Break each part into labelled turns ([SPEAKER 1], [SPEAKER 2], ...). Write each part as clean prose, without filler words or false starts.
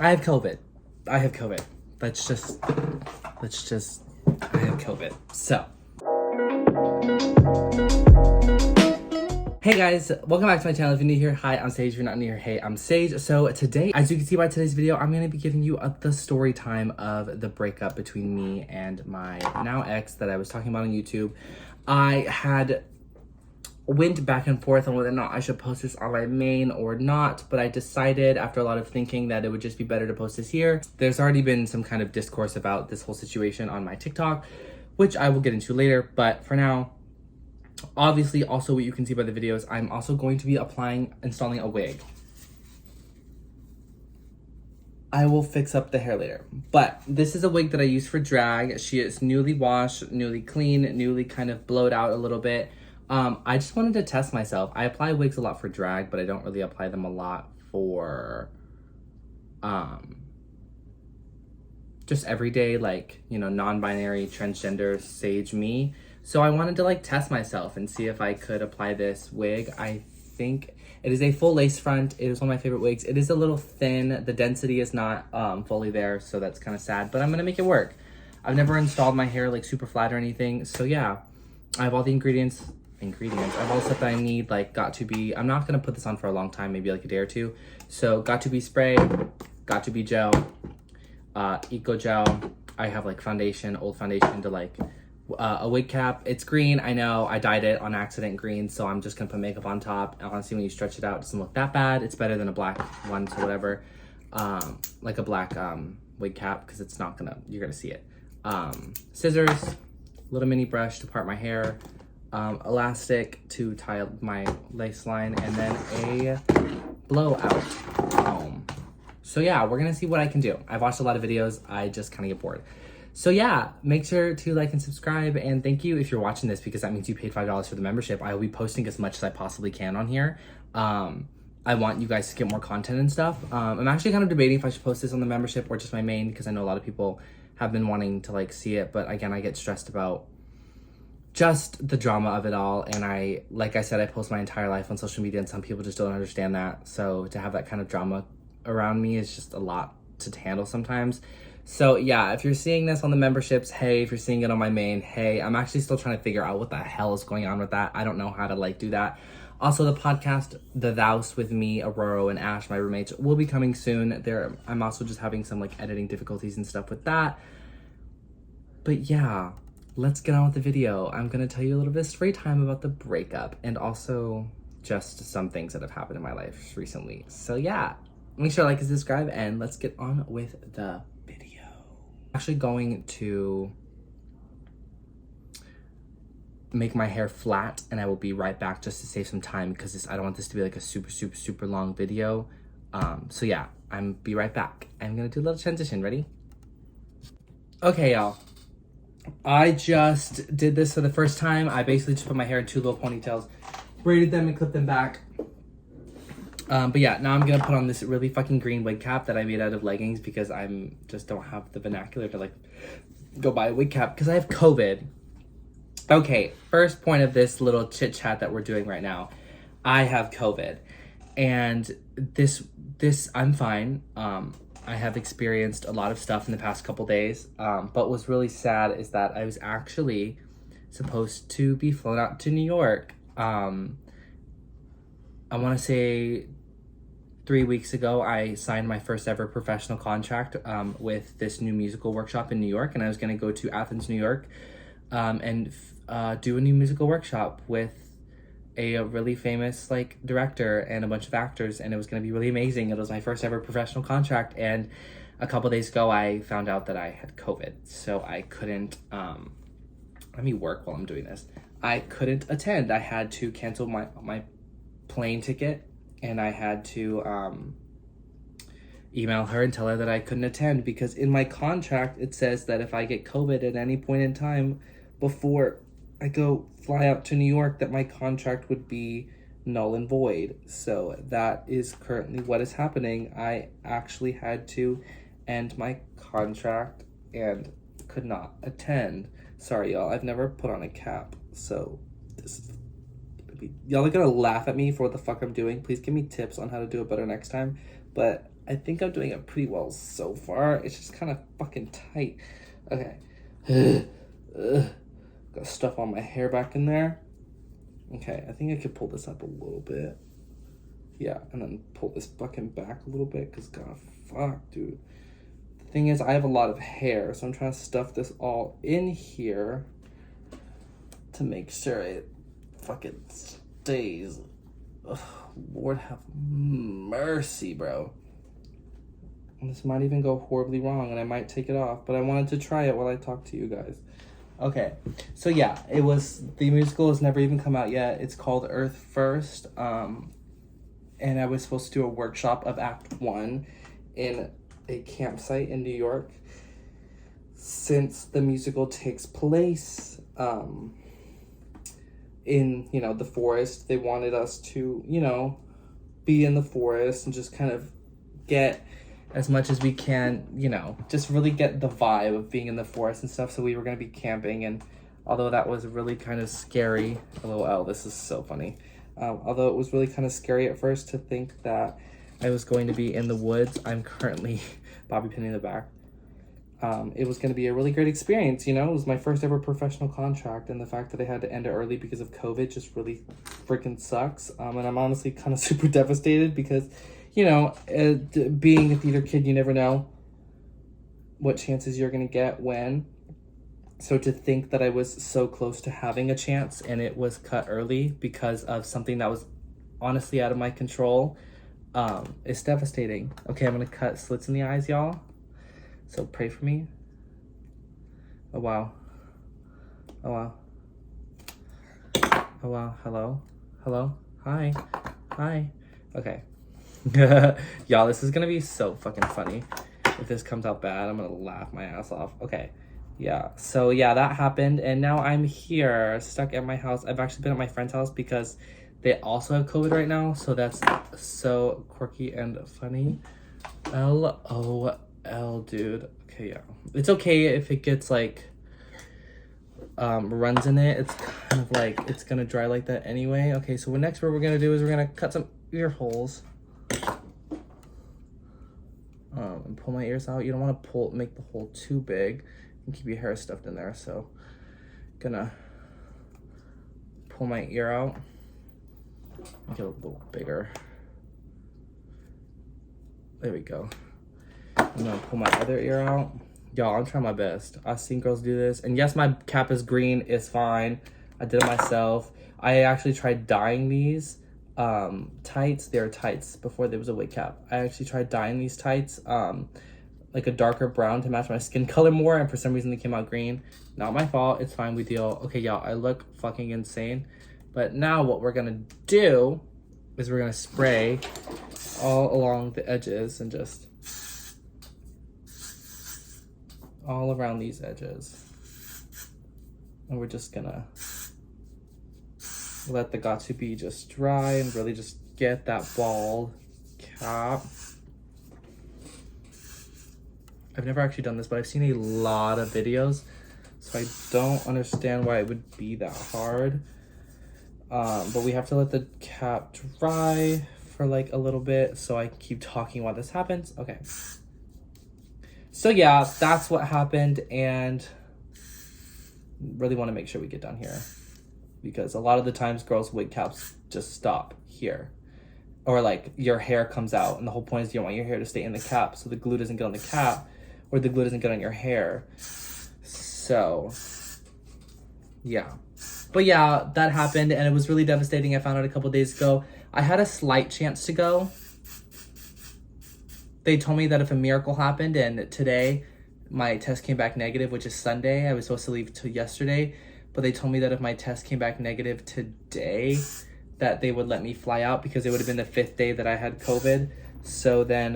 [SPEAKER 1] I have COVID. I have COVID. Let's just, I have COVID. So. Hey guys, welcome back to my channel. If you're new here, hi, I'm Sage. If you're not new here, hey, I'm Sage. So today, as you can see by today's video, I'm going to be giving you the story time of the breakup between me and my now ex that I was talking about on YouTube. I had went back and forth on whether or not I should post this on my main or not, but I decided after a lot of thinking that it would just be better to post this here. There's already been some kind of discourse about this whole situation on my TikTok, which I will get into later, but for now, obviously, also what you can see by the videos, I'm also going to be installing a wig. I will fix up the hair later, but this is a wig that I use for drag. She is newly washed, newly clean, newly kind of blowed out a little bit. I just wanted to test myself. I apply wigs a lot for drag, but I don't really apply them a lot for just everyday, like, you know, non-binary, transgender, sage me. So I wanted to like test myself and see if I could apply this wig. I think it is a full lace front. It is one of my favorite wigs. It is a little thin. The density is not fully there, so that's kind of sad, but I'm gonna make it work. I've never installed my hair like super flat or anything. So yeah, I have all the ingredients. I have all the stuff that I need, like got to be, I'm not gonna put this on for a long time, maybe like a day or two. So got to be spray, got to be gel, eco gel. I have like foundation, old foundation to like, a wig cap. It's green, I know, I dyed it on accident green, so I'm just gonna put makeup on top. Honestly, when you stretch it out, it doesn't look that bad. It's better than a black one, so whatever. Like a black wig cap, because it's not gonna, you're gonna see it. Scissors, little mini brush to part my hair, elastic to tie my lace line, and then a blowout comb. So yeah, we're gonna see what I can do. I've watched a lot of videos, I just kind of get bored. So yeah, make sure to like and subscribe, and thank you if you're watching this, because that means you paid $5 for the membership. I will be posting as much as I possibly can on here. I want you guys to get more content and stuff. I'm actually kind of debating if I should post this on the membership or just my main, because I know a lot of people have been wanting to like see it, but again, I get stressed about just the drama of it all, and like I said, I post my entire life on social media, and some people just don't understand that. So to have that kind of drama around me is just a lot to handle sometimes. So yeah, if you're seeing this on the memberships, hey. If you're seeing it on my main, hey. I'm actually still trying to figure out what the hell is going on with that. I don't know how to like do that. Also, the podcast, The Thous with me, Aurora, and Ash, my roommates, will be coming soon. I'm also just having some like editing difficulties and stuff with that. But yeah, let's get on with the video. I'm gonna tell you a little bit of story time about the breakup, and also just some things that have happened in my life recently. So yeah, make sure to like and subscribe, and let's get on with the video. I'm actually going to make my hair flat, and I will be right back just to save some time, because I don't want this to be like a super long video. So yeah, be right back. I'm gonna do a little transition. Ready? Okay, y'all. I just did this for the first time. I basically just put my hair in two little ponytails, braided them and clipped them back. But yeah, now I'm gonna put on this really fucking green wig cap that I made out of leggings, because just don't have the vernacular to like go buy a wig cap because I have COVID. Okay, first point of this little chit chat that we're doing right now. I have COVID, and this I'm fine. I have experienced a lot of stuff in the past couple days, but what's really sad is that I was actually supposed to be flown out to New York. I want to say 3 weeks ago, I signed my first ever professional contract with this new musical workshop in New York, and I was going to go to Athens, New York, and do a new musical workshop with a really famous like director and a bunch of actors, and it was going to be really amazing. It was my first ever professional contract, and a couple days ago I found out that I had COVID, so I couldn't let me work while I'm doing this. I couldn't attend. I had to cancel my plane ticket, and I had to email her and tell her that I couldn't attend, because in my contract it says that if I get COVID at any point in time before I go fly out to New York, that my contract would be null and void. So that is currently what is happening. I actually had to end my contract and could not attend. Sorry, y'all. I've never put on a cap, so y'all are gonna laugh at me for what the fuck I'm doing. Please give me tips on how to do it better next time. But I think I'm doing it pretty well so far. It's just kind of fucking tight. Okay. Got stuff on my hair back in there. Okay, I think I could pull this up a little bit. Yeah, and then pull this fucking back a little bit, because god, fuck, dude. The thing is, I have a lot of hair, so I'm trying to stuff this all in here to make sure it fucking stays. Ugh, Lord have mercy, bro. This might even go horribly wrong, and I might take it off, but I wanted to try it while I talk to you guys. Okay, so yeah, the musical has never even come out yet. It's called Earth First, and I was supposed to do a workshop of Act 1 in a campsite in New York. Since the musical takes place in, the forest, they wanted us to, be in the forest and just kind of get as much as we can, just really get the vibe of being in the forest and stuff. So we were going to be camping, and although that was really kind of scary, LOL, this is so funny. Although it was really kind of scary at first to think that I was going to be in the woods, I'm currently bobby pinning the back. It was going to be a really great experience, It was my first ever professional contract, and the fact that I had to end it early because of COVID just really freaking sucks. And I'm honestly kind of super devastated because, being a theater kid, you never know what chances you're going to get when. So to think that I was so close to having a chance and it was cut early because of something that was honestly out of my control, is devastating. Okay, I'm going to cut slits in the eyes, y'all. So pray for me. Oh, wow. Oh, wow. Oh, wow. Hello? Hello? Hi. Hi. Okay. Y'all, this is going to be so fucking funny. If this comes out bad, I'm going to laugh my ass off. Okay. Yeah. So, yeah, that happened. And now I'm here, stuck at my house. I've actually been at my friend's house because they also have COVID right now. So that's so quirky and funny. LOL, dude. Okay, yeah. It's okay if it gets, runs in it. It's kind of it's gonna dry like that anyway. Okay, so what we're gonna do is we're gonna cut some ear holes. And pull my ears out. You don't want to make the hole too big and keep your hair stuffed in there. So, gonna pull my ear out. Make it a little bigger. There we go. I'm gonna pull my other ear out. Y'all, I'm trying my best. I've seen girls do this. And yes, my cap is green. It's fine. I did it myself. I actually tried dyeing these tights. They were tights before there was a wig cap. I actually tried dyeing these tights like a darker brown to match my skin color more, and for some reason they came out green. Not my fault. It's fine. We deal. Okay, y'all, I look fucking insane. But now what we're gonna do is we're gonna spray all along the edges and just all around these edges. And we're just gonna let the Gatsubi just dry and really just get that bald cap. I've never actually done this, but I've seen a lot of videos, so I don't understand why it would be that hard. But we have to let the cap dry for a little bit, so I keep talking while this happens. Okay. So yeah, that's what happened, and really want to make sure we get down here, because a lot of the times girls' wig caps just stop here, or your hair comes out, and the whole point is you don't want your hair to stay in the cap, so the glue doesn't get on the cap, or the glue doesn't get on your hair. So yeah, but yeah, that happened, and it was really devastating. I found out a couple days ago. I had a slight chance to go. They told me that if a miracle happened, and today my test came back negative, which is Sunday. I was supposed to leave till yesterday, but they told me that if my test came back negative today, that they would let me fly out, because it would have been the 5th day that I had COVID. So then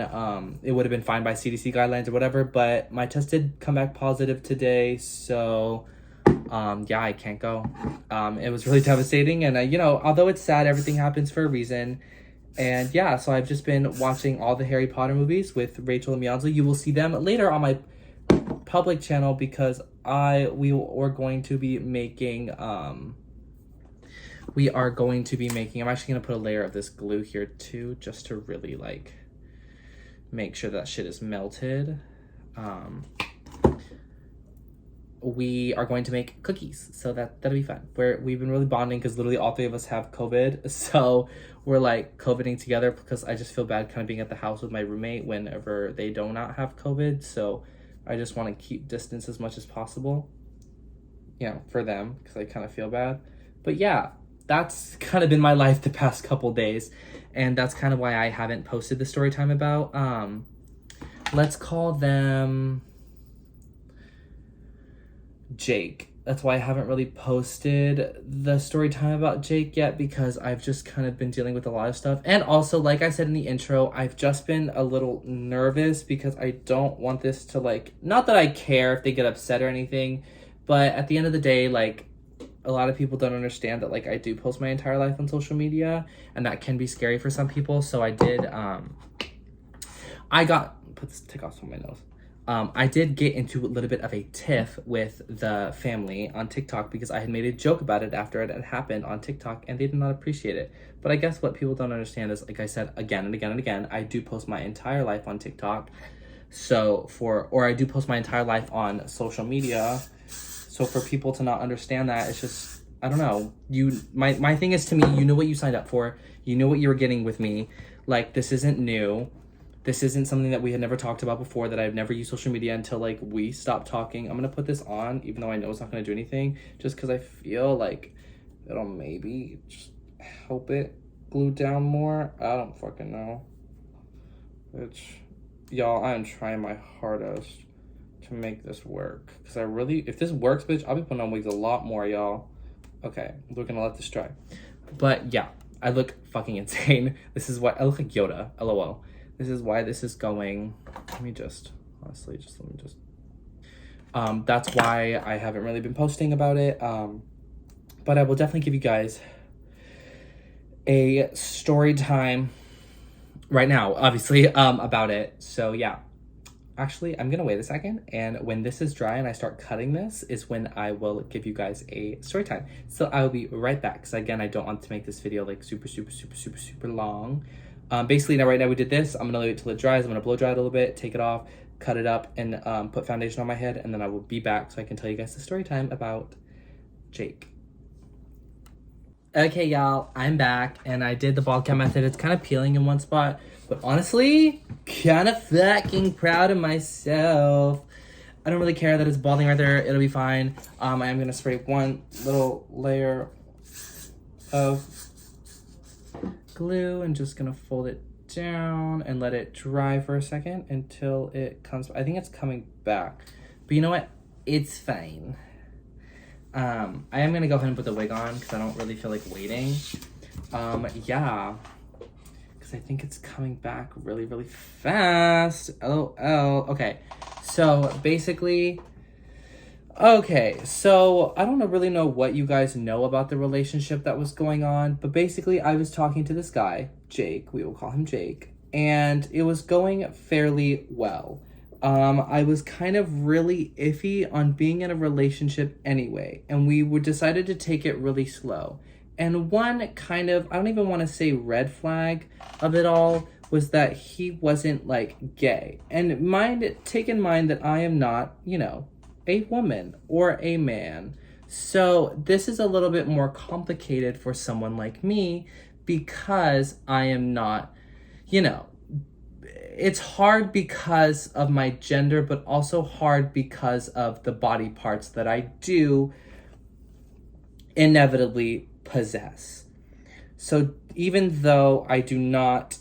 [SPEAKER 1] it would have been fine by CDC guidelines or whatever, but my test did come back positive today. So yeah, I can't go. It was really devastating. And although it's sad, everything happens for a reason. And yeah, so I've just been watching all the Harry Potter movies with Rachel and Miyazaki. You will see them later on my public channel, because we are going to be making I'm actually going to put a layer of this glue here too, just to really make sure that shit is melted. We are going to make cookies, so that'll be fun. We've been really bonding because literally all three of us have COVID, so we're like COVIDing together because I just feel bad kind of being at the house with my roommate whenever they do not have COVID. So I just want to keep distance as much as possible, you know, for them, because I kind of feel bad. But yeah, that's kind of been my life the past couple days, and that's kind of why I haven't posted the story time about. Let's call them Jake. That's why I haven't really posted the story time about Jake yet, because I've just kind of been dealing with a lot of stuff. And also, like I said in the intro, I've just been a little nervous because I don't want this to, like, not that I care if they get upset or anything, but at the end of the day, like, a lot of people don't understand that, like, I do post my entire life on social media, and that can be scary for some people. So I did, put this tick off on my nose. I did get into a little bit of a tiff with the family on TikTok because I had made a joke about it after it had happened on TikTok, and they did not appreciate it. But I guess what people don't understand is, like I said again and again and again, I do post my entire life on TikTok. Or I do post my entire life on social media. So for people to not understand that, it's just, I don't know. My thing is, to me, you know what you signed up for. You know what you were getting with me. Like, this isn't new. This isn't something that we had never talked about before, that I've never used social media until, like, we stopped talking. I'm going to put this on, even though I know it's not going to do anything, just because I feel like it'll maybe just help it glue down more. I don't fucking know. Y'all, I am trying my hardest to make this work. Because if this works, bitch, I'll be putting on wigs a lot more, y'all. Okay, we're going to let this dry. But, yeah, I look fucking insane. This is what I look like Yoda, LOL. This is why this is going. Let me just. That's why I haven't really been posting about it. But I will definitely give you guys a story time right now, obviously, about it. So yeah. Actually, I'm gonna wait a second, and when this is dry and I start cutting this is when I will give you guys a story time. So I will be right back, because again, I don't want to make this video like super long. Basically, right now we did this. I'm gonna wait till it dries. I'm gonna blow dry it a little bit, take it off, cut it up, and put foundation on my head, and then I will be back so I can tell you guys the story time about Jake. Okay, y'all, I'm back, and I did the bald cap method. It's kind of peeling in one spot, but honestly, kind of fucking proud of myself. I don't really care that it's balding right there. It'll be fine. I am gonna spray one little layer of glue and just gonna fold it down and let it dry for a second until it comes. I think it's coming back, but you know what? It's fine. I am gonna go ahead and put the wig on because I don't really feel like waiting. Yeah, because I think it's coming back really fast. LOL. Okay, so basically, so I don't really know what you guys know about the relationship that was going on, but basically I was talking to this guy, Jake, we will call him Jake, and it was going fairly well. I was kind of really iffy on being in a relationship anyway, and we decided to take it really slow. And one kind of, I don't even want to say red flag of it all, was that he wasn't, like, gay. And take in mind that I am not, you know, a woman or a man. So this is a little bit more complicated for someone like me because I am not, you know, it's hard because of my gender, but also hard because of the body parts that I do inevitably possess. So even though I do not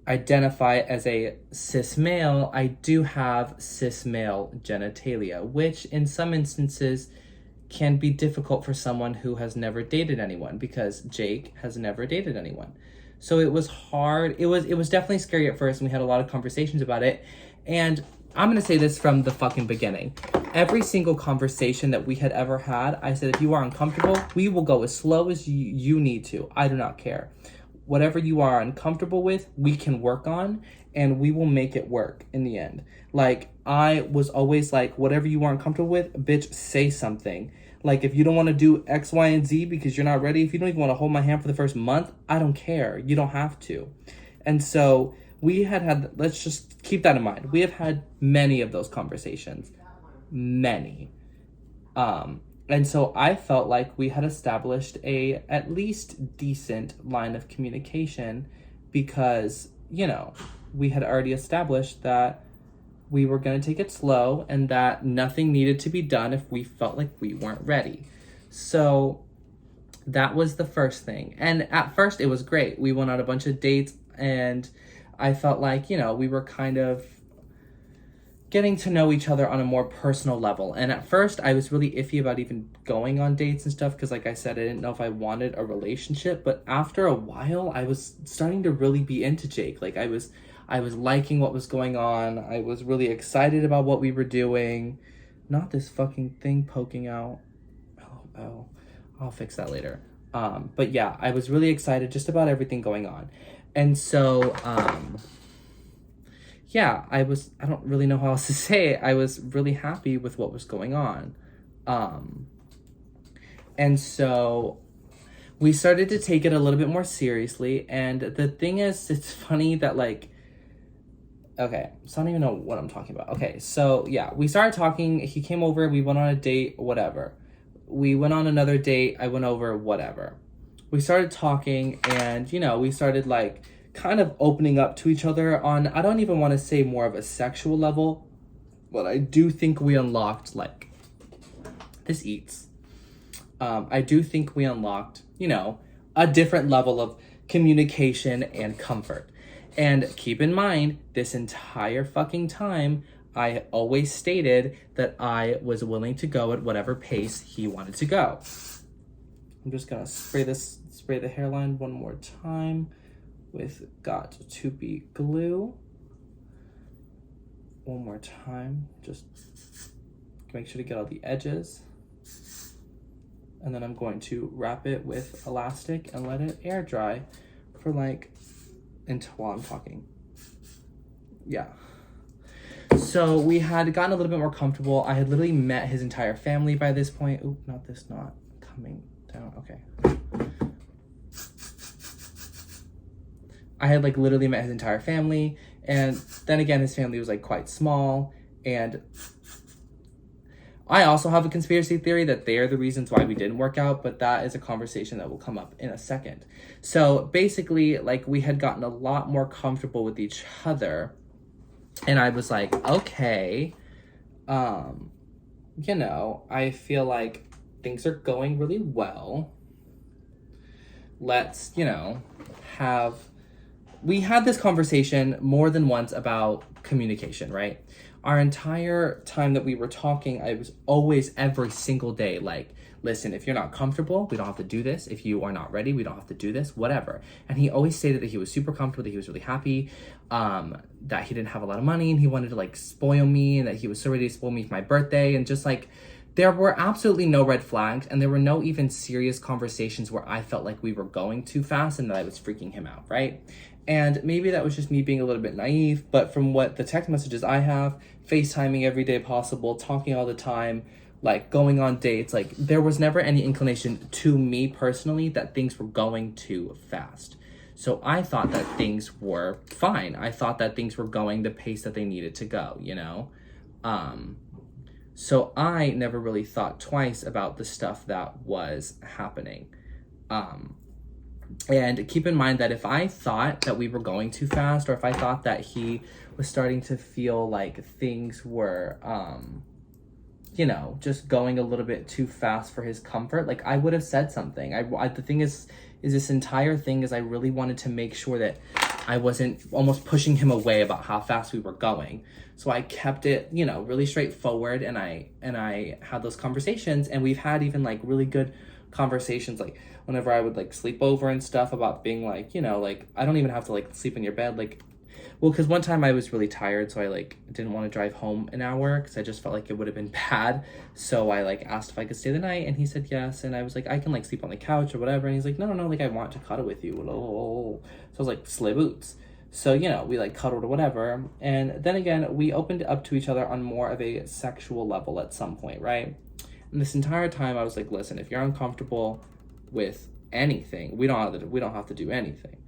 [SPEAKER 1] identify as a cis male, I do have cis male genitalia, which in some instances can be difficult for someone who has never dated anyone, because Jake has never dated anyone. So it was hard. It was definitely scary at first, and we had a lot of conversations about it. And I'm gonna say this from the fucking beginning. Every single conversation that we had ever had, I said, if you are uncomfortable, we will go as slow as you need to. I do not care. Whatever you are uncomfortable with, we can work on, and we will make it work in the end. Like, I was always like, whatever you are uncomfortable with, bitch, say something. Like, if you don't want to do X, Y, and Z because you're not ready, if you don't even want to hold my hand for the first month, I don't care. You don't have to. And so we had, let's just keep that in mind. We have had many of those conversations. Many. And so I felt like we had established a at least decent line of communication because, you know, we had already established that we were going to take it slow and that nothing needed to be done if we felt like we weren't ready. So that was the first thing. And at first it was great. We went on a bunch of dates and I felt like, you know, we were kind of getting to know each other on a more personal level. And at first I was really iffy about even going on dates and stuff because, like I said, I didn't know if I wanted a relationship. But after a while, I was starting to really be into Jake. Like I was liking what was going on. I was really excited about what we were doing. Not this fucking thing poking out. Oh, I'll fix that later. But yeah, I was really excited just about everything going on. And so, yeah, I don't really know how else to say it. I was really happy with what was going on. And so we started to take it a little bit more seriously. And the thing is, it's funny that like, okay, so I don't even know what I'm talking about. Okay, so yeah, we started talking. He came over, we went on a date, whatever. We went on another date, I went over, whatever. We started talking and, you know, we started like kind of opening up to each other on, I don't even want to say more of a sexual level, but I do think we unlocked like, this eats. I do think we unlocked, you know, a different level of communication and comfort. And keep in mind, this entire fucking time, I always stated that I was willing to go at whatever pace he wanted to go. I'm just gonna spray the hairline one more time with Got to Be glue. One more time, just make sure to get all the edges. And then I'm going to wrap it with elastic and let it air dry for like, while I'm talking. Yeah. So we had gotten a little bit more comfortable. I had literally met his entire family by this point. Oop, not coming down. Okay. I had like literally met his entire family. And then again, his family was like quite small. And I also have a conspiracy theory that they are the reasons why we didn't work out, but that is a conversation that will come up in a second. So basically, like, we had gotten a lot more comfortable with each other, and I was like, okay, you know, I feel like things are going really well. Let's, you know, we had this conversation more than once about communication, right? Our entire time that we were talking, I was always every single day like, listen, if you're not comfortable, we don't have to do this. If you are not ready, we don't have to do this, whatever. And he always stated that he was super comfortable, that he was really happy, that he didn't have a lot of money and he wanted to like spoil me and that he was so ready to spoil me for my birthday. And just like, there were absolutely no red flags and there were no even serious conversations where I felt like we were going too fast and that I was freaking him out, right? And maybe that was just me being a little bit naive, but from what the text messages I have, FaceTiming every day possible, talking all the time, like going on dates, like there was never any inclination to me personally that things were going too fast. So I thought that things were fine. I thought that things were going the pace that they needed to go, you know? So I never really thought twice about the stuff that was happening. And keep in mind that if I thought that we were going too fast, or if I thought that he was starting to feel like things were, you know, just going a little bit too fast for his comfort, like I would have said something. The thing is this entire thing is I really wanted to make sure that I wasn't almost pushing him away about how fast we were going. So I kept it, you know, really straightforward, and I had those conversations, and we've had even like really good conversations, like whenever I would like sleep over and stuff, about being like, you know, like I don't even have to like sleep in your bed, like, well, because one time I was really tired, so I like didn't want to drive home an hour because I just felt like it would have been bad. So I like asked if I could stay the night, and he said yes, and I was like, I can like sleep on the couch or whatever, and he's like, no, like I want to cuddle with you. So I was like, sleigh boots. So, you know, we like cuddled or whatever, and then again we opened up to each other on more of a sexual level at some point, right? And this entire time I was like, listen, if you're uncomfortable with anything, we don't have to do anything.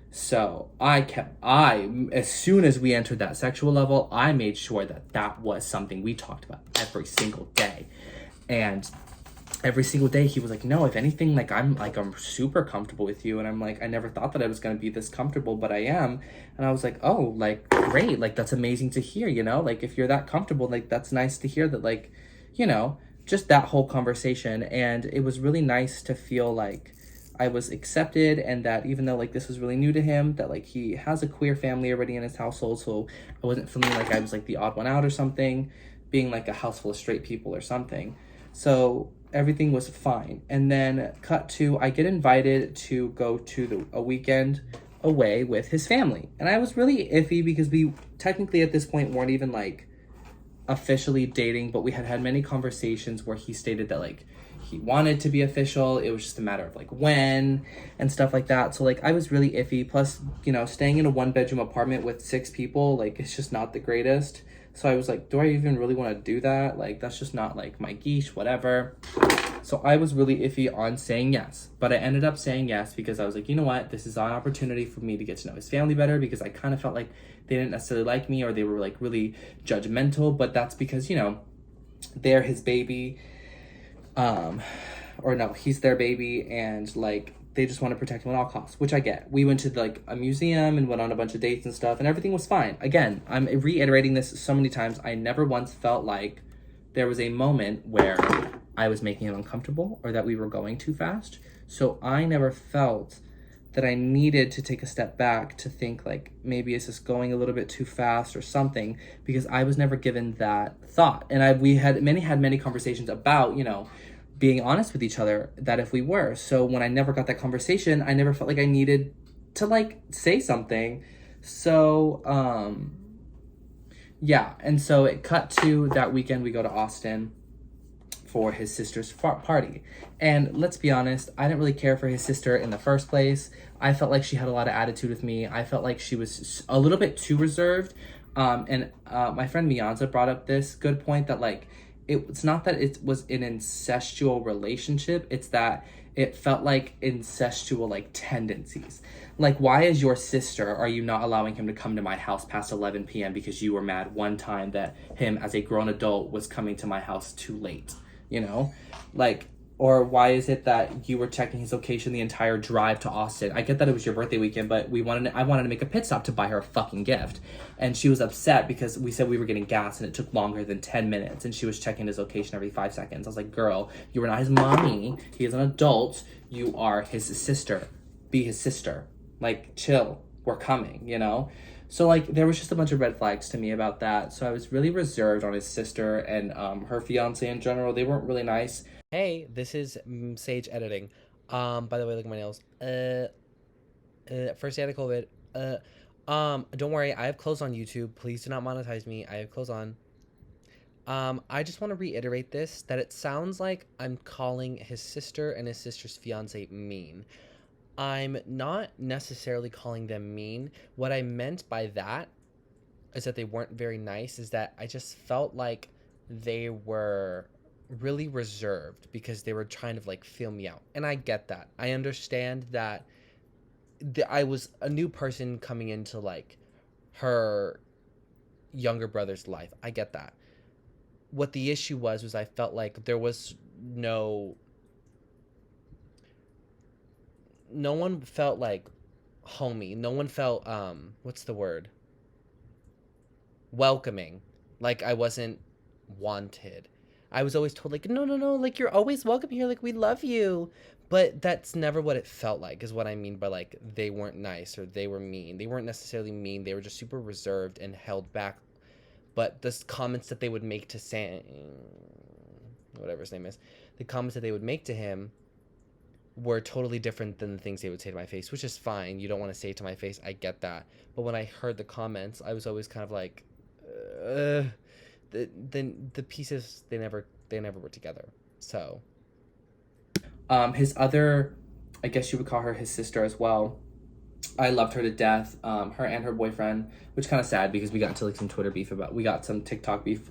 [SPEAKER 1] So as soon as we entered that sexual level, I made sure that that was something we talked about every single day. And every single day he was like, no, if anything, I'm super comfortable with you. And I'm like, I never thought that I was going to be this comfortable, but I am. And I was like, oh, like, great. Like, that's amazing to hear, you know, like, if you're that comfortable, like, that's nice to hear that, like, you know, just that whole conversation. And it was really nice to feel like I was accepted, and that even though like this was really new to him, that like he has a queer family already in his household, so I wasn't feeling like I was like the odd one out or something, being like a house full of straight people or something. So everything was fine. And then cut to, I get invited to go to a weekend away with his family. And I was really iffy because we technically at this point weren't even like officially dating, but we had had many conversations where he stated that like he wanted to be official. It was just a matter of like when and stuff like that. So like I was really iffy. Plus, you know, staying in a 1-bedroom apartment with 6 people, like it's just not the greatest. So I was like, do I even really want to do that? Like that's just not like my geesh, whatever. So I was really iffy on saying yes, but I ended up saying yes because I was like, you know what? This is an opportunity for me to get to know his family better, because I kind of felt like they didn't necessarily like me, or they were like really judgmental, but that's because, you know, they're his baby. Or no, he's their baby, and like they just want to protect him at all costs, which I get. We went to like a museum and went on a bunch of dates and stuff, and everything was fine. Again, I'm reiterating this so many times. I never once felt like there was a moment where I was making him uncomfortable or that we were going too fast. So I never felt that I needed to take a step back to think like maybe it's just going a little bit too fast or something, because I was never given that thought. And we had many conversations about, you know, being honest with each other, that if we were. So when I never got that conversation, I never felt like I needed to like say something. So yeah, and so it cut to that weekend we go to Austin for his sister's party. And let's be honest, I didn't really care for his sister in the first place. I felt like she had a lot of attitude with me. I felt like she was a little bit too reserved. And my friend Mianza brought up this good point that like, it's not that it was an incestual relationship, it's that it felt like incestual like tendencies. Like, why is your sister, are you not allowing him to come to my house past 11 p.m. because you were mad one time that him as a grown adult was coming to my house too late, you know? Like, or why is it that you were checking his location the entire drive to Austin? I get that it was your birthday weekend, but I wanted to make a pit stop to buy her a fucking gift. And she was upset because we said we were getting gas and it took longer than 10 minutes. And she was checking his location every 5 seconds. I was like, girl, you were not his mommy. He is an adult. You are his sister. Be his sister. Like, chill. We're coming, you know? So, like, there was just a bunch of red flags to me about that. So I was really reserved on his sister and her fiance in general. They weren't really nice. Hey, this is Sage editing. By the way, look at my nails. First day out of COVID. Don't worry, I have clothes on YouTube. Please do not monetize me. I have clothes on. I just want to reiterate this, that it sounds like I'm calling his sister and his sister's fiance mean. I'm not necessarily calling them mean. What I meant by that is that they weren't very nice, is that I just felt like they were really reserved because they were trying to like feel me out. And I get that. I understand that I was a new person coming into like her younger brother's life. I get that. What the issue was I felt like there was no one felt like homey. No one felt what's the word? Welcoming. Like I wasn't wanted. I was always told like, no, like you're always welcome here, like we love you. But that's never what it felt like, is what I mean by like they weren't nice or they were mean. They weren't necessarily mean. They were just super reserved and held back. But the comments that they would make to Sam, whatever his name is, the comments that they would make to him were totally different than the things they would say to my face, which is fine. You don't want to say it to my face. I get that. But when I heard the comments, I was always kind of like, the pieces, they never were together. So his other, I guess you would call her his sister as well, I loved her to death. Her and her boyfriend, which kind of sad because we got into like some we got some TikTok beef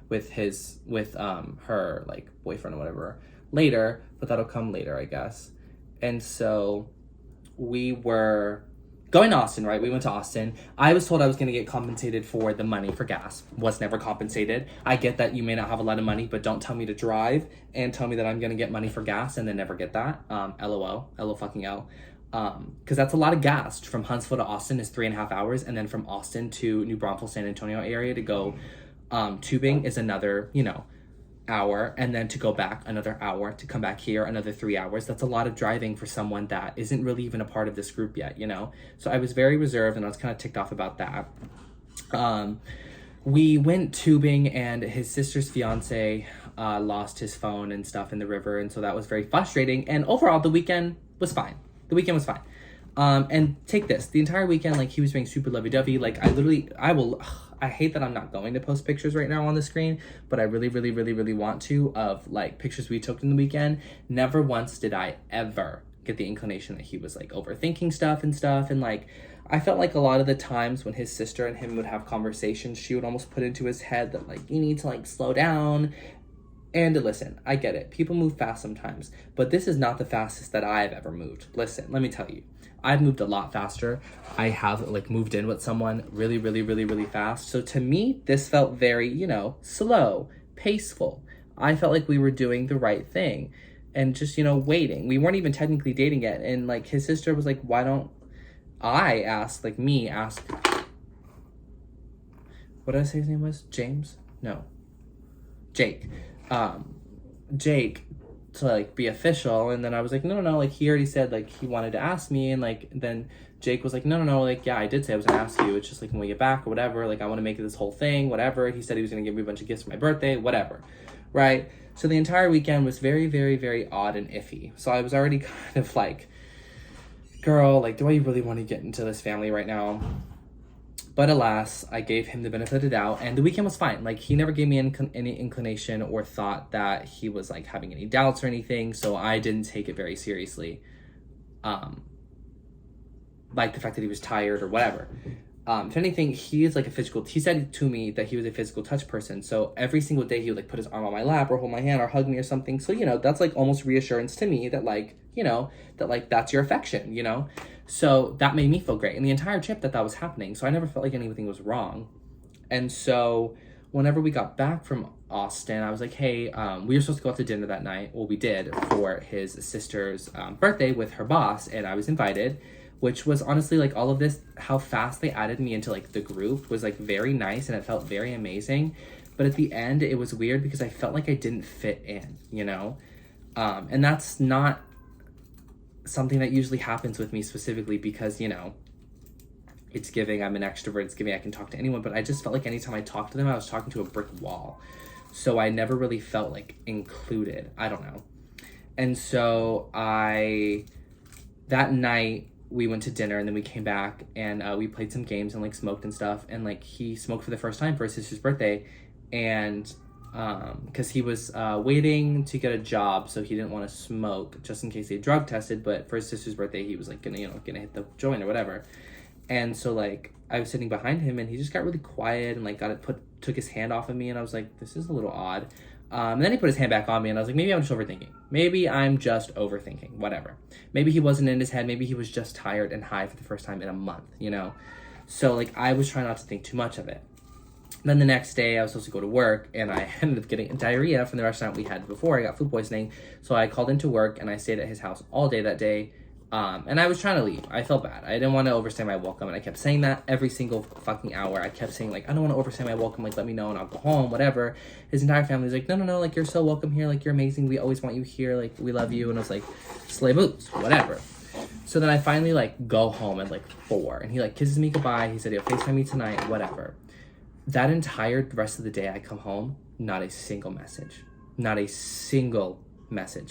[SPEAKER 1] with her like boyfriend or whatever later, but that'll come later, I guess. And so we were going to Austin, right? We went to Austin. I was told I was going to get compensated for the money for gas. Was never compensated. I get that you may not have a lot of money, but don't tell me to drive and tell me that I'm going to get money for gas and then never get that. LOL. LO fucking L. Because that's a lot of gas. From Huntsville to Austin is 3.5 hours. And then from Austin to New Braunfels, San Antonio area to go tubing is another, hour, and then to go back another hour, to come back here another 3 hours. That's a lot of driving for someone that isn't really even a part of this group yet, So I was very reserved and I was kind of ticked off about that. We went tubing and his sister's fiance lost his phone and stuff in the river, and so that was very frustrating. And overall, the weekend was fine. And take this, the entire weekend, like, he was being super lovey-dovey. Like, I hate that I'm not going to post pictures right now on the screen, but I really, really, really, really want to, of, like, pictures we took in the weekend. Never once did I ever get the inclination that he was, like, overthinking stuff. And, like, I felt like a lot of the times when his sister and him would have conversations, she would almost put into his head that, like, you need to, like, slow down. And listen, I get it. People move fast sometimes, but this is not the fastest that I've ever moved. Listen, let me tell you, I've moved a lot faster. I have, like, moved in with someone really, really, really, really fast. So to me, this felt very, slow, paceful. I felt like we were doing the right thing and just, waiting. We weren't even technically dating yet. And, like, his sister was like, why don't I ask, like, me ask, what did I say his name was? James? No. Jake. Jake, to, like, be official. And then I was like, no, like, he already said, like, he wanted to ask me. And, like, then Jake was like, no, like, yeah, I did say I was gonna ask you. It's just, like, when we get back or whatever, like, I want to make it this whole thing, whatever. He said he was gonna give me a bunch of gifts for my birthday, whatever, right? So the entire weekend was very, very, very odd and iffy. So I was already kind of like, girl, like, do I really want to get into this family right now? But alas, I gave him the benefit of the doubt, and the weekend was fine. Like, he never gave me any inclination or thought that he was, like, having any doubts or anything, so I didn't take it very seriously. Like, the fact that he was tired or whatever. If anything, he said to me that he was a physical touch person, so every single day he would, like, put his arm on my lap or hold my hand or hug me or something, so, that's, like, almost reassurance to me that, like, that, like, that's your affection, So that made me feel great. And the entire trip that was happening. So I never felt like anything was wrong. And so whenever we got back from Austin, I was like, hey, we were supposed to go out to dinner that night. Well, we did, for his sister's birthday with her boss. And I was invited, which was honestly, like, all of this, how fast they added me into, like, the group was, like, very nice. And it felt very amazing. But at the end, it was weird because I felt like I didn't fit in, And that's not something that usually happens with me specifically because, it's giving I'm an extrovert, it's giving I can talk to anyone, but I just felt like anytime I talked to them, I was talking to a brick wall. So I never really felt, like, included. I don't know. And so that night, we went to dinner and then we came back and we played some games and, like, smoked and stuff. And, like, he smoked for the first time for his sister's birthday. And because he was waiting to get a job, so he didn't want to smoke just in case they drug tested, but for his sister's birthday he was, like, gonna hit the joint or whatever. And so, like, I was sitting behind him and he just got really quiet and, like, took his hand off of me, and I was like, this is a little odd. And then he put his hand back on me and I was like, maybe I'm just overthinking, whatever. Maybe he wasn't in his head, maybe he was just tired and high for the first time in a month, So, like, I was trying not to think too much of it. Then the next day, I was supposed to go to work, and I ended up getting diarrhea from the restaurant we had before. I got food poisoning, so I called into work, and I stayed at his house all day that day. And I was trying to leave. I felt bad. I didn't want to overstay my welcome, and I kept saying that every single fucking hour. I kept saying, like, I don't want to overstay my welcome. Like, let me know, and I'll go home, whatever. His entire family was like, no, like, you're so welcome here. Like, you're amazing. We always want you here. Like, we love you. And I was like, slay boots, whatever. So then I finally, like, go home at, like, 4, and he, like, kisses me goodbye. He said he'll FaceTime me tonight, whatever. That entire rest of the day I come home, not a single message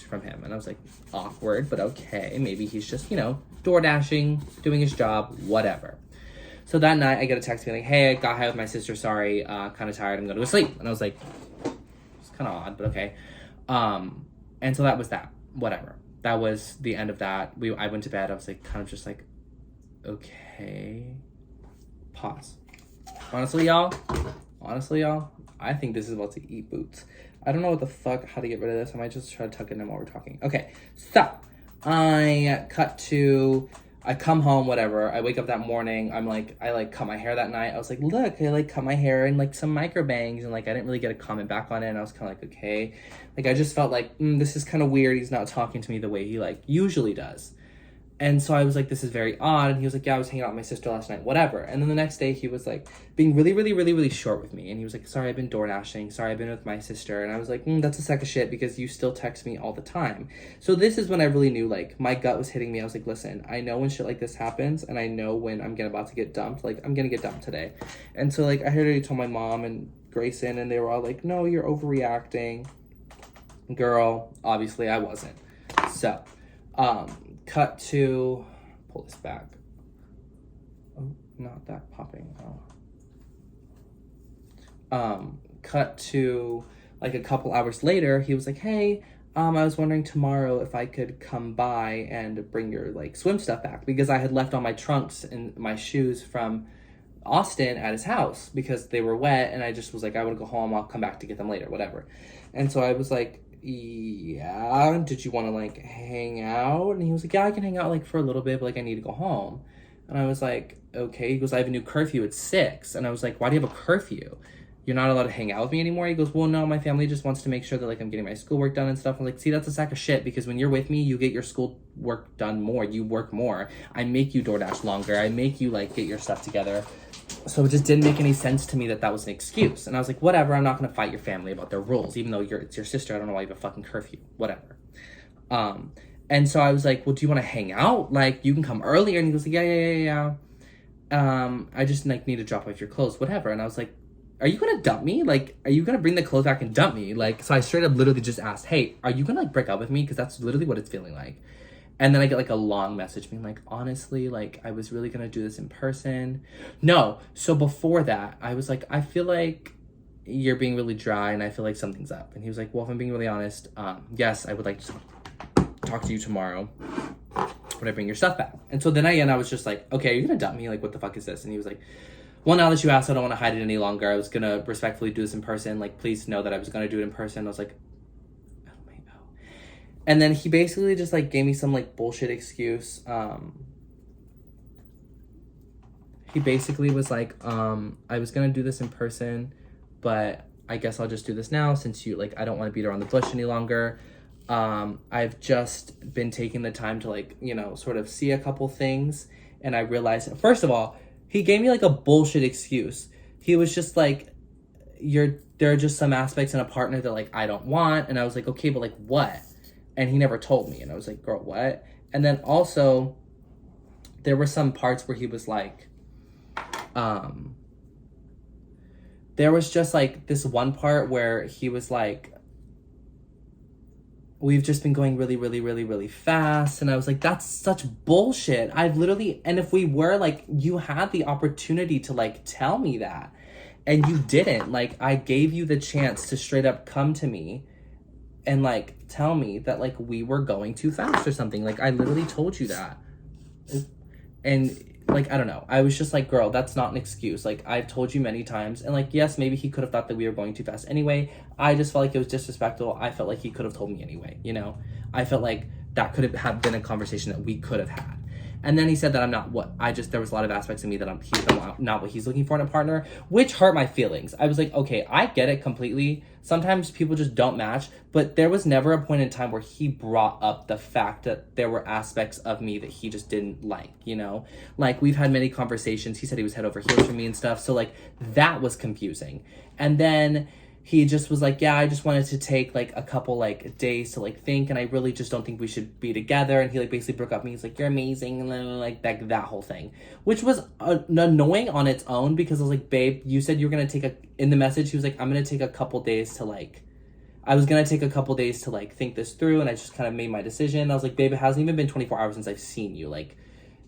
[SPEAKER 1] from him. And I was like, awkward, but okay, maybe he's just, door dashing, doing his job, whatever. So that night I get a text being like, hey, I got high with my sister, sorry, kind of tired, I'm gonna go to sleep. And I was like, it's kind of odd, but okay. And so that was that, whatever. That was the end of that. I went to bed, I was like, kind of just like, okay, pause. Honestly, y'all, I think this is about to eat boots. I don't know how to get rid of this. I might just try to tuck it in while we're talking. Okay, so I cut to I come home, whatever. I wake up that morning. I'm like, I like cut my hair that night. I was like, look, I like cut my hair and like some micro bangs, and like I didn't really get a comment back on it. And I was kind of like, okay, like I just felt like this is kind of weird. He's not talking to me the way he like usually does. And so I was like, this is very odd. And he was like, yeah, I was hanging out with my sister last night, whatever. And then the next day he was like being really, really, really, really short with me. And he was like, sorry, I've been door dashing. Sorry, I've been with my sister. And I was like, that's a sack of shit because you still text me all the time. So this is when I really knew, like, my gut was hitting me. I was like, listen, I know when shit like this happens. And I know when I'm about to get dumped. Like, I'm going to get dumped today. And so, like, I had already told my mom and Grayson. And they were all like, no, you're overreacting. Girl, obviously I wasn't. So, cut to, pull this back. Oh, not that popping. Oh. Cut to like a couple hours later, he was like, hey, I was wondering tomorrow if I could come by and bring your like swim stuff back, because I had left all my trunks and my shoes from Austin at his house because they were wet, and I just was like, I want to go home, I'll come back to get them later, whatever. And so I was like, yeah, did you want to like hang out? And he was like, yeah, I can hang out like for a little bit, but like I need to go home. And I was like, okay. He goes, I have a new curfew at 6. And I was like, why do you have a curfew? You're not allowed to hang out with me anymore? He goes, well, no, my family just wants to make sure that like I'm getting my schoolwork done and stuff. I'm like, see, that's a sack of shit, because when you're with me, you get your school work done more, you work more. I make you DoorDash longer, I make you like get your stuff together. So it just didn't make any sense to me that that was an excuse. And I was like, whatever, I'm not going to fight your family about their rules, even though it's your sister. I don't know why you have a fucking curfew, whatever. And so I was like, well, do you want to hang out? Like, you can come earlier. And he goes, yeah. I just like need to drop off your clothes, whatever. And I was like, are you going to dump me? Like, are you going to bring the clothes back and dump me? Like, so I straight up literally just asked, hey, are you going to like break up with me? Because that's literally what it's feeling like. And then I get like a long message being like, honestly, like I was really going to do this in person. No. So before that, I was like, I feel like you're being really dry and I feel like something's up. And he was like, well, if I'm being really honest, yes, I would like to talk to you tomorrow when I bring your stuff back. And so then I was just like, okay, are you going to dump me? Like, what the fuck is this? And he was like, well, now that you asked, I don't want to hide it any longer. I was going to respectfully do this in person. Like, please know that I was going to do it in person. I was like, oh my God. And then he basically just like gave me some like bullshit excuse. He basically was like, I was going to do this in person, but I guess I'll just do this now since you like, I don't want to beat around the bush any longer. I've just been taking the time to like, you know, sort of see a couple things. And I realized, first of all, he gave me like a bullshit excuse. He was just like, there are just some aspects in a partner that like I don't want. And I was like, okay, but like what? And he never told me. And I was like, girl, what? And then also there were some parts where he was like, there was just like this one part where he was like, we've just been going really, really, really, really fast. And I was like, that's such bullshit. I've literally, and if we were like, you had the opportunity to like tell me that and you didn't. Like, I gave you the chance to straight up come to me and like tell me that like we were going too fast or something. Like, I literally told you that. And like, I don't know. I was just like, girl, that's not an excuse. Like, I've told you many times. And like, yes, maybe he could have thought that we were going too fast anyway. I just felt like it was disrespectful. I felt like he could have told me anyway, you know? I felt like that could have been a conversation that we could have had. And then he said that I'm not what there was a lot of aspects of me that he's not what he's looking for in a partner, which hurt my feelings. I was like, okay, I get it completely. Sometimes people just don't match, but there was never a point in time where he brought up the fact that there were aspects of me that he just didn't like, you know? Like, we've had many conversations. He said he was head over heels for me and stuff. So like, that was confusing. And then he just was like, yeah, I just wanted to take like a couple like days to like think, and I really just don't think we should be together. And he like basically broke up with me. He's like, you're amazing, and then like that whole thing, which was annoying on its own, because I was like, babe, you said you were gonna in the message he was like, I'm gonna take a couple days to like, I was gonna take a couple days to like think this through, and I just kind of made my decision. I was like, babe, it hasn't even been 24 hours since I've seen you. Like,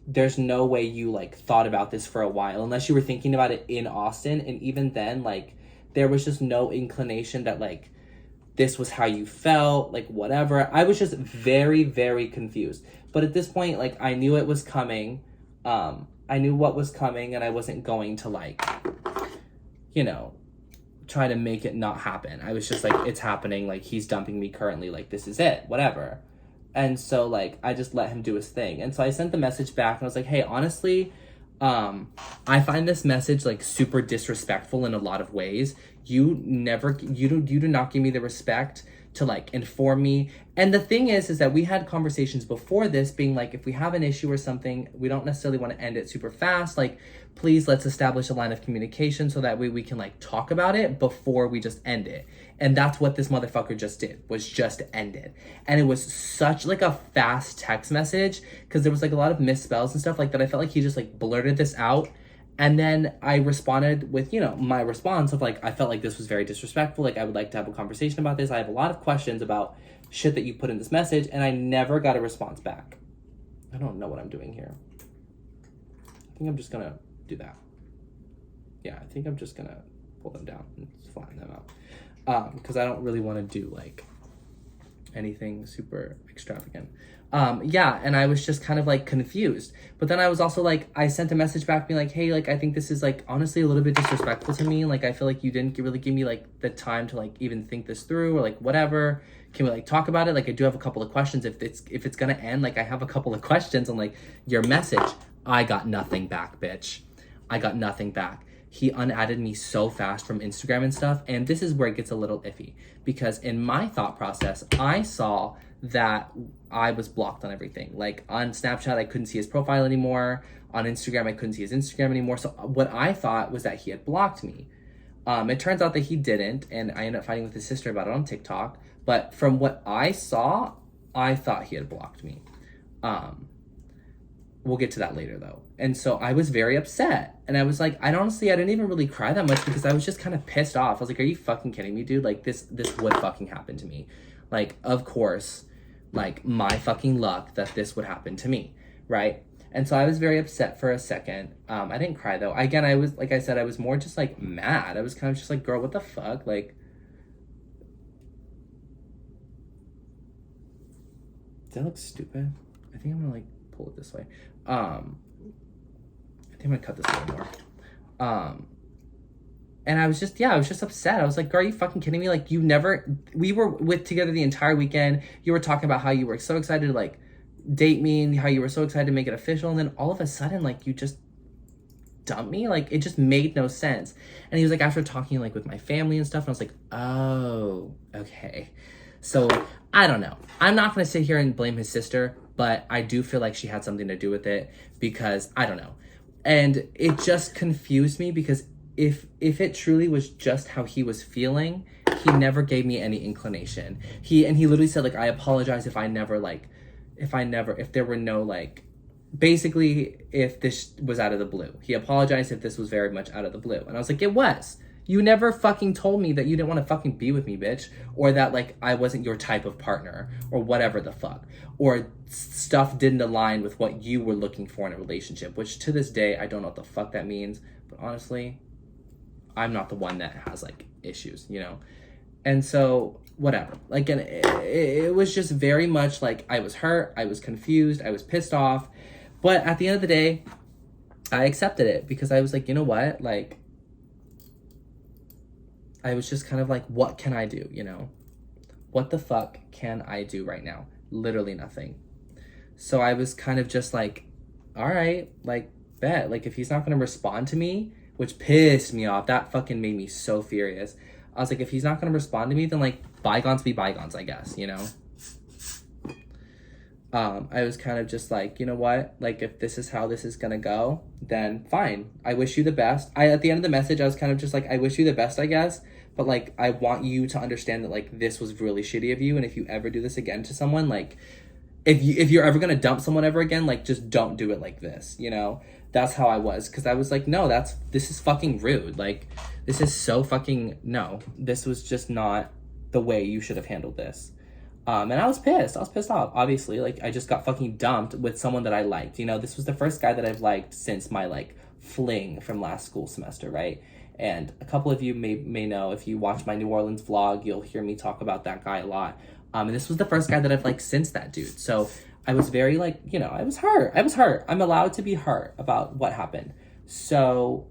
[SPEAKER 1] there's no way you like thought about this for a while, unless you were thinking about it in Austin, and even then, like, there was just no inclination that like this was how you felt, like whatever. I was just very, very confused. But at this point, like, I knew it was coming. I knew what was coming, and I wasn't going to like, you know, try to make it not happen. I was just like, it's happening. Like, he's dumping me currently. Like, this is it, whatever. And so, like, I just let him do his thing. And so I sent the message back and I was like, hey, honestly, I find this message like super disrespectful in a lot of ways. You do not give me the respect to like inform me. And the thing is that we had conversations before this being like, if we have an issue or something, we don't necessarily want to end it super fast. Like, please let's establish a line of communication so that way we can like talk about it before we just end it. And that's what this motherfucker just did, was just end it. And it was such like a fast text message because there was like a lot of misspells and stuff like that. I felt like he just like blurted this out. And then I responded with, you know, my response of like, I felt like this was very disrespectful. Like, I would like to have a conversation about this. I have a lot of questions about shit that you put in this message. And I never got a response back. I don't know what I'm doing here. I think I'm just going to do that. Yeah, I think I'm just going to pull them down and flatten them out. Because I don't really want to do like anything super extravagant. Yeah, and I was just kind of like confused. But then I was also like, I sent a message back being like, hey, like, I think this is like honestly a little bit disrespectful to me. Like, I feel like you didn't really give me like the time to like even think this through or like whatever. Can we like talk about it? Like, I do have a couple of questions. If it's gonna end, like, I have a couple of questions on like your message. I got nothing back, bitch. I got nothing back. He unadded me so fast from Instagram and stuff. And this is where it gets a little iffy because in my thought process, I saw that I was blocked on everything. Like on Snapchat, I couldn't see his profile anymore. On Instagram, I couldn't see his Instagram anymore. So what I thought was that he had blocked me. It turns out that he didn't. And I ended up fighting with his sister about it on TikTok. But from what I saw, I thought he had blocked me. We'll get to that later though. And so I was very upset. And I was like, I didn't even really cry that much because I was just kind of pissed off. I was like, are you fucking kidding me, dude? Like this would fucking happen to me. Like, of course, like my fucking luck that this would happen to me, right? And so I was very upset for a second. I didn't cry though. Again, I was, like I said, I was more just like mad. I was kind of just like, girl, what the fuck? Like, does that look stupid? I think I'm gonna like pull it this way. I think I'm gonna cut this a little more. And I was just upset. I was like, girl, are you fucking kidding me? Like, we were together the entire weekend. You were talking about how you were so excited to like date me and how you were so excited to make it official. And then all of a sudden, like, you just dump me. Like, it just made no sense. And he was like, after talking like with my family and stuff, and I was like, oh, okay. So I don't know. I'm not going to sit here and blame his sister, but I do feel like she had something to do with it because I don't know. And it just confused me because if it truly was just how he was feeling, he never gave me any inclination. He literally said like, I apologize if there were no like, basically if this was out of the blue. He apologized if this was very much out of the blue. And I was like, it was. You never fucking told me that you didn't want to fucking be with me, bitch. Or that like I wasn't your type of partner or whatever the fuck. Or stuff didn't align with what you were looking for in a relationship, which to this day, I don't know what the fuck that means. But honestly, I'm not the one that has like issues, you know? And so whatever, like, and it was just very much like I was hurt, I was confused, I was pissed off. But at the end of the day, I accepted it because I was like, you know what? Like, I was just kind of like, what can I do, you know? What the fuck can I do right now? Literally nothing. So I was kind of just like, all right, like, bet. Like, if he's not going to respond to me, which pissed me off, that fucking made me so furious. I was like, if he's not going to respond to me, then, like, bygones be bygones, I guess, you know? I was kind of just like, you know what? Like, if this is how this is going to go, then fine. I wish you the best. At the end of the message, I was kind of just like, I wish you the best, I guess. But, like, I want you to understand that, like, this was really shitty of you. And if you ever do this again to someone, like, if you're ever going to dump someone ever again, like, just don't do it like this, you know? That's how I was. Because I was like, no, this is fucking rude. Like, this is so fucking, no. This was just not the way you should have handled this. And I was pissed. I was pissed off, obviously. Like, I just got fucking dumped with someone that I liked. You know, this was the first guy that I've liked since my, like, fling from last school semester, right? And a couple of you may know, if you watch my New Orleans vlog, you'll hear me talk about that guy a lot. And this was the first guy that I've liked since that dude. So I was very, like, you know, I was hurt. I'm allowed to be hurt about what happened. So,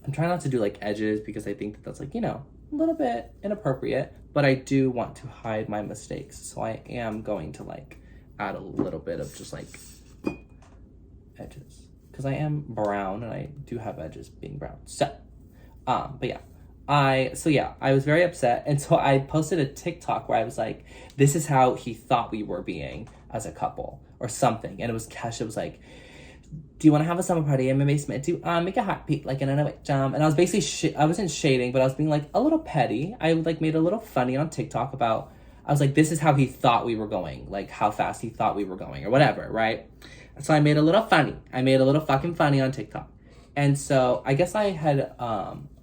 [SPEAKER 1] I'm trying not to do like edges because I think that that's like, you know, a little bit inappropriate, but I do want to hide my mistakes. So I am going to like add a little bit of just like edges because I am brown and I do have edges being brown. So, but yeah. I was very upset. And so I posted a TikTok where I was like, this is how he thought we were being as a couple or something. And it was Kesha was like, do you want to have a summer party in my basement to make a heartbeat like in a witch and I was basically I wasn't shading, but I was being like a little petty. I like made a little funny on TikTok about, I was like, this is how he thought we were going, like how fast he thought we were going or whatever, right? So I made a little funny. I made a little fucking funny on TikTok. And so I guess I had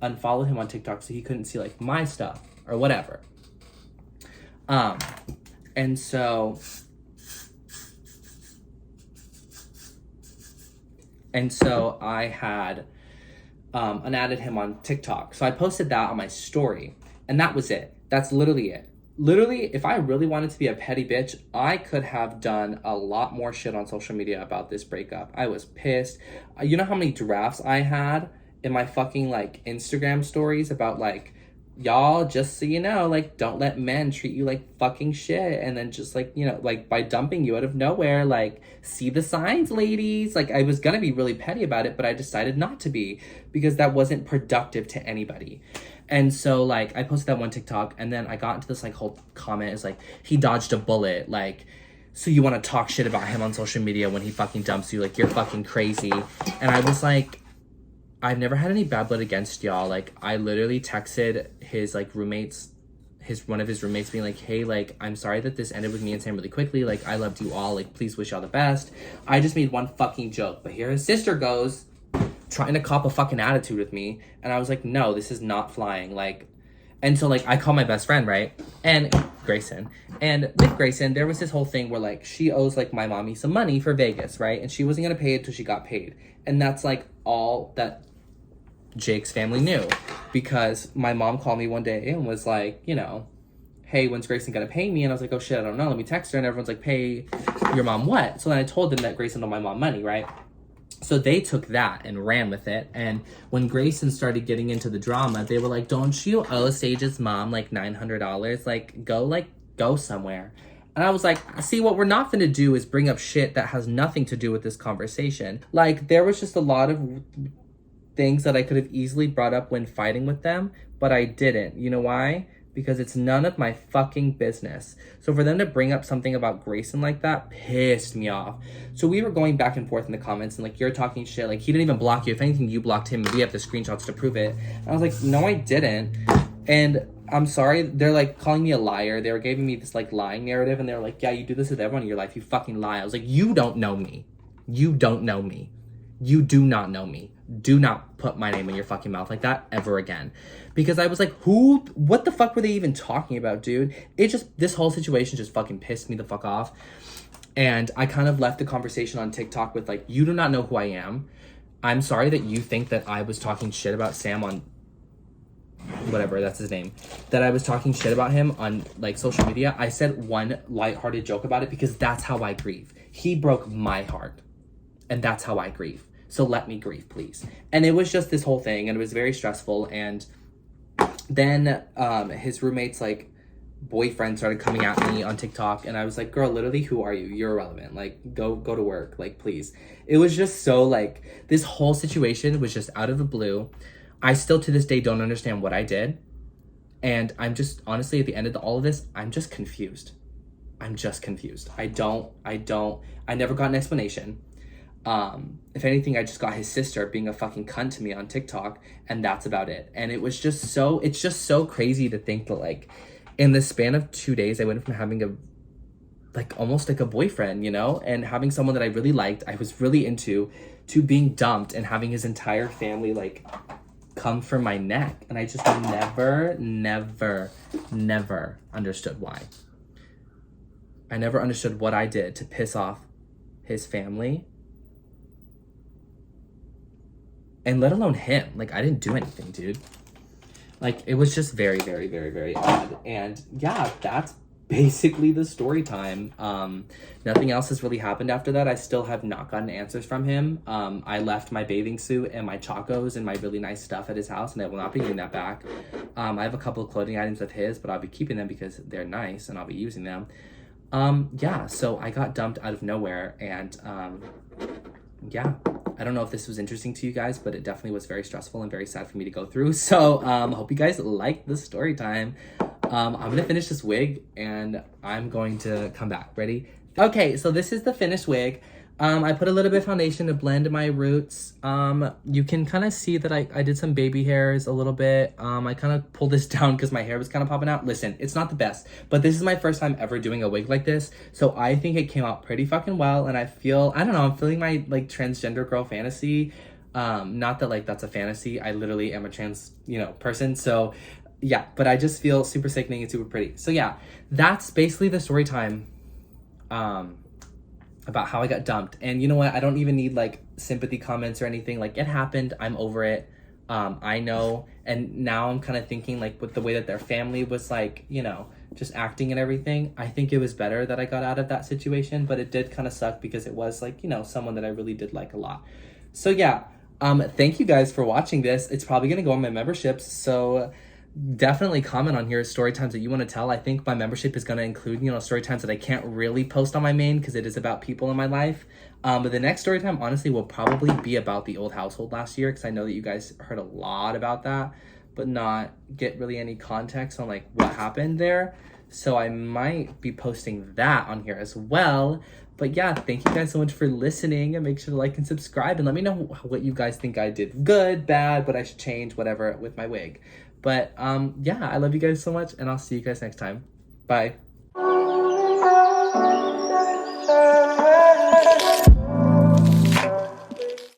[SPEAKER 1] unfollowed him on TikTok so he couldn't see like my stuff or whatever. And so I had unadded him on TikTok. So I posted that on my story and that was it. That's literally it. Literally, if I really wanted to be a petty bitch, I could have done a lot more shit on social media about this breakup. I was pissed. You know how many drafts I had in my fucking like Instagram stories about like, y'all, just so you know, like, don't let men treat you like fucking shit. And then just like, you know, like by dumping you out of nowhere, like, see the signs, ladies. Like I was gonna be really petty about it, but I decided not to be because that wasn't productive to anybody. And so, like, I posted that one TikTok, and then I got into this, like, whole comment. It's like, he dodged a bullet. Like, so you want to talk shit about him on social media when he fucking dumps you. Like, you're fucking crazy. And I was like, I've never had any bad blood against y'all. Like, I literally texted his, like, roommates, one of his roommates being like, hey, like, I'm sorry that this ended with me and Sam really quickly. Like, I loved you all. Like, please wish y'all the best. I just made one fucking joke. But here his sister goes, trying to cop a fucking attitude with me, and I was like, no, this is not flying. Like, and so like I call my best friend, right, and Grayson, and with Grayson there was this whole thing where like she owes like my mommy some money for Vegas, right, and she wasn't gonna pay it till she got paid, and that's like all that Jake's family knew, because my mom called me one day and was like, you know, hey, when's Grayson gonna pay me? And I was like, oh shit, I don't know, let me text her. And everyone's like, pay your mom what? So then I told them that Grayson owed my mom money, right? So they took that and ran with it. And when Grayson started getting into the drama, they were like, don't you owe Sage's mom like $900? Like, go somewhere. And I was like, see, what we're not going to do is bring up shit that has nothing to do with this conversation. Like, there was just a lot of things that I could have easily brought up when fighting with them, but I didn't. You know why? Because it's none of my fucking business. So for them to bring up something about Grayson like that pissed me off. So we were going back and forth in the comments and like, you're talking shit. Like, he didn't even block you. If anything, you blocked him. We have the screenshots to prove it. And I was like, no, I didn't. And I'm sorry. They're like calling me a liar. They were giving me this like lying narrative. And they were like, yeah, you do this with everyone in your life. You fucking lie. I was like, you don't know me. You don't know me. You do not know me. Do not put my name in your fucking mouth like that ever again. Because I was like, what the fuck were they even talking about, dude? This whole situation just fucking pissed me the fuck off. And I kind of left the conversation on TikTok with like, you do not know who I am. I'm sorry that you think that I was talking shit about Sam on whatever, that's his name. That I was talking shit about him on like social media. I said one lighthearted joke about it because that's how I grieve. He broke my heart. And that's how I grieve. So let me grieve, please. And it was just this whole thing, and it was very stressful. And then his roommate's like boyfriend started coming at me on TikTok, and I was like, girl, literally, who are you? You're irrelevant. Like, go to work. Like, please. It was just so like, this whole situation was just out of the blue. I still to this day don't understand what I did. And I'm just, honestly, at the end of all of this, I'm just confused. I never got an explanation. If anything, I just got his sister being a fucking cunt to me on TikTok, and that's about it. And it's just so crazy to think that like in the span of 2 days, I went from having almost like a boyfriend, you know, and having someone that I really liked, I was really into, to being dumped and having his entire family like come for my neck. And I just never understood why. I never understood what I did to piss off his family. And let alone him. Like, I didn't do anything, dude. Like, it was just very, very, very, very odd. And yeah, that's basically the story time. Nothing else has really happened after that. I still have not gotten answers from him. I left my bathing suit and my chacos and my really nice stuff at his house, and I will not be getting that back. I have a couple of clothing items of his, but I'll be keeping them because they're nice and I'll be using them. Yeah, so I got dumped out of nowhere, and yeah, I don't know if this was interesting to you guys, but it definitely was very stressful and very sad for me to go through. So hope you guys like the story time. I'm gonna finish this wig and I'm going to come back. Ready? Okay, so this is the finished wig. I put a little bit of foundation to blend my roots. You can kind of see that I did some baby hairs a little bit. I kind of pulled this down because my hair was kind of popping out. Listen, it's not the best, but this is my first time ever doing a wig like this. So I think it came out pretty fucking well. And I feel, I don't know, I'm feeling my like transgender girl fantasy. Not that like that's a fantasy. I literally am a trans, person. So yeah, but I just feel super sickening and super pretty. So yeah, that's basically the story time. About how I got dumped. And you know what? I don't even need like sympathy comments or anything. Like, it happened. I'm over it. I know. And now I'm kind of thinking like with the way that their family was like, just acting and everything. I think it was better that I got out of that situation, but it did kind of suck because it was like, someone that I really did like a lot. So yeah, thank you guys for watching this. It's probably going to go on my memberships. So definitely comment on here story times that you want to tell. I think my membership is going to include, story times that I can't really post on my main because it is about people in my life. But the next story time, honestly, will probably be about the old household last year because I know that you guys heard a lot about that, but not get really any context on like what happened there. So I might be posting that on here as well. But yeah, thank you guys so much for listening, and make sure to like and subscribe and let me know what you guys think I did good, bad, what I should change, whatever with my wig. But yeah, I love you guys so much, and I'll see you guys next time. Bye.